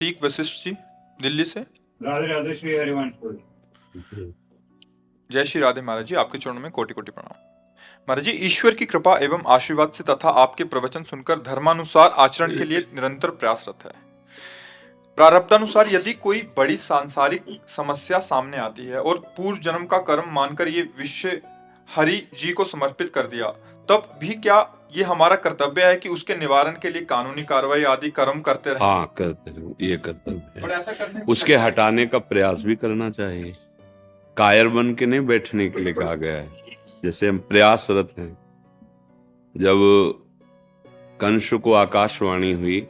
ठीक वशिष्ठ जी दिल्ली से। राधे राधे श्री हरिवंश। जय श्री राधे महाराज जी, आपके चरणों में कोटि कोटि प्रणाम। महाराज जी, ईश्वर की कृपा एवं आशीर्वाद से तथा आपके प्रवचन सुनकर धर्मानुसार आचरण के लिए निरंतर प्रयासरत है। प्रारब्धानुसार यदि कोई बड़ी सांसारिक समस्या सामने आती है और पूर्व जन्म का कर्म मानकर ये विषय हरि जी को समर्पित कर दिया, तब भी क्या ये हमारा कर्तव्य है कि उसके निवारण के लिए कानूनी कार्रवाई आदि कर्म करते रहे? हाँ, करते रहो, ये कर्तव्य और है। ऐसा करने उसके हटाने का प्रयास भी करना चाहिए। कायर बन के नहीं बैठने के लिए कहा गया है। जैसे हम प्रयासरत हैं। जब कंस को आकाशवाणी हुई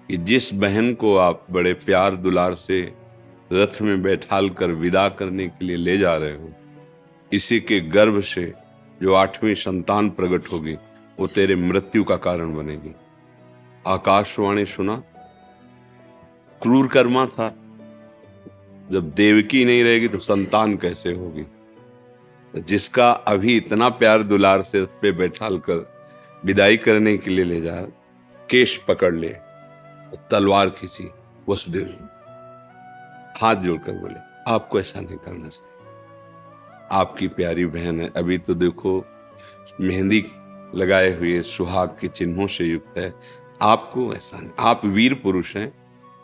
कि जिस बहन को आप बड़े प्यार दुलार से रथ में बैठाल कर विदा करने के लिए ले जा रहे हो, इसी के गर्भ से जो 8वीं संतान प्रकट होगी वो तेरे मृत्यु का कारण बनेगी। आकाशवाणी सुना, क्रूर कर्मा था। जब देवकी नहीं रहेगी तो संतान कैसे होगी? जिसका अभी इतना प्यार दुलार से रथ पे बैठाल कर विदाई करने के लिए ले जा, केश पकड़ ले, तलवार खींची, वसुदेव हाथ जोड़कर बोले आपको ऐसा नहीं करना चाहिए। आपकी प्यारी बहन है, अभी तो देखो मेहंदी लगाए हुए सुहाग के चिन्हों से युक्त है, आपको ऐसा नहीं। आप वीर पुरुष हैं,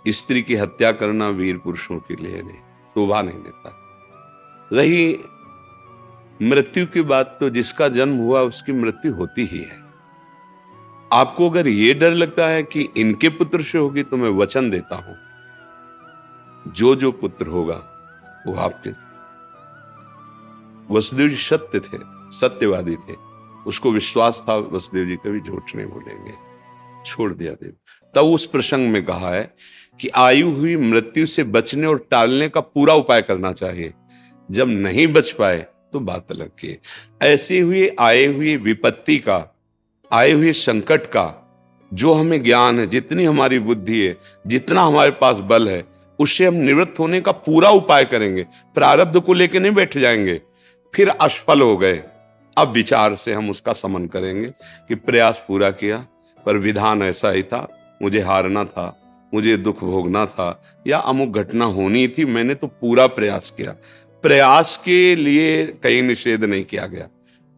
स्त्री की हत्या करना वीर पुरुषों के लिए नहीं, शोभा नहीं देता। रही मृत्यु की बात, तो जिसका जन्म हुआ उसकी मृत्यु होती ही है। आपको अगर ये डर लगता है कि इनके पुत्र से होगी, तो मैं वचन देता हूं जो पुत्र होगा वो आपके। वसुदेव जी सत्य थे, सत्यवादी थे, उसको विश्वास था वसुदेव जी कभी झूठ नहीं बोलेंगे। छोड़ दिया देव। तब उस प्रसंग में कहा है कि आयु हुई मृत्यु से बचने और टालने का पूरा उपाय करना चाहिए। जब नहीं बच पाए तो बात अलग की। ऐसी हुई आए हुई विपत्ति का, आए हुए संकट का जो हमें ज्ञान है, जितनी हमारी बुद्धि है, जितना हमारे पास बल है, उससे हम निवृत्त होने का पूरा उपाय करेंगे। प्रारब्ध को लेकर नहीं बैठ जाएंगे फिर असफल हो गए, अब विचार से हम उसका समन करेंगे कि प्रयास पूरा किया पर विधान ऐसा ही था, मुझे हारना था, मुझे दुख भोगना था, या अमुक घटना होनी थी, मैंने तो पूरा प्रयास किया। प्रयास के लिए कहीं निषेध नहीं किया गया।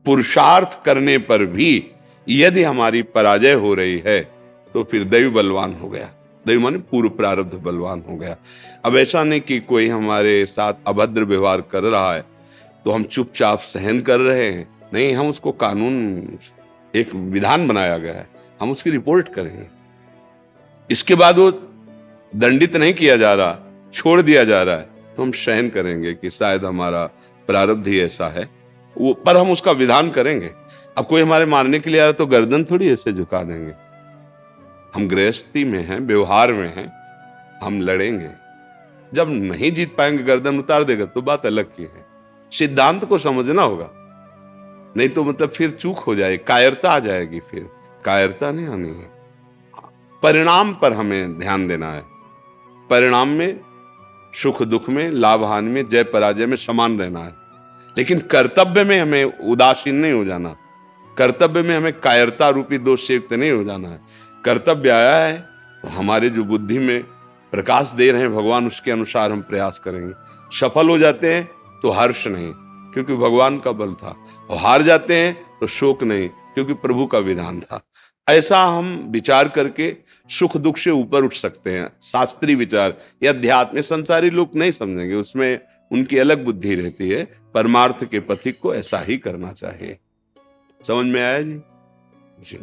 पुरुषार्थ करने पर भी यदि हमारी पराजय हो रही है तो फिर दैव बलवान हो गया। दैव माने पूर्व प्रारब्ध बलवान हो गया। अब ऐसा नहीं कि कोई हमारे साथ अभद्र व्यवहार कर रहा है तो हम चुपचाप सहन कर रहे हैं, नहीं, हम उसको कानून, एक विधान बनाया गया है, हम उसकी रिपोर्ट करेंगे। इसके बाद वो दंडित नहीं किया जा रहा, छोड़ दिया जा रहा है, तो हम सहन करेंगे कि शायद हमारा प्रारब्ध ही ऐसा है, वो पर हम उसका विधान करेंगे। अब कोई हमारे मारने के लिए आ रहा तो गर्दन थोड़ी ऐसे झुका देंगे। हम गृहस्थी में हैं, व्यवहार में हैं, हम लड़ेंगे। जब नहीं जीत पाएंगे, गर्दन उतार देगा तो बात अलग की है। सिद्धांत को समझना होगा, नहीं तो मतलब फिर चूक हो जाए, कायरता आ जाएगी। फिर कायरता नहीं आनी है। परिणाम पर हमें ध्यान देना है। परिणाम में, सुख दुख में, लाभ हानि में, जय पराजय में समान रहना है। लेकिन कर्तव्य में हमें उदासीन नहीं हो जाना। कर्तव्य में हमें कायरता रूपी दोष से युक्त नहीं हो जाना है। कर्तव्य आया है तो हमारे जो बुद्धि में प्रकाश दे रहे हैं भगवान, उसके अनुसार हम प्रयास करेंगे। सफल हो जाते हैं तो हर्ष नहीं, क्योंकि भगवान का बल था, और हार जाते हैं तो शोक नहीं, क्योंकि प्रभु का विधान था। ऐसा हम विचार करके सुख दुख से ऊपर उठ सकते हैं। शास्त्रीय विचार या अध्यात्म में संसारी लोग नहीं समझेंगे, उसमें उनकी अलग बुद्धि रहती है। परमार्थ के पथिक को ऐसा ही करना चाहिए। समझ में आया जी?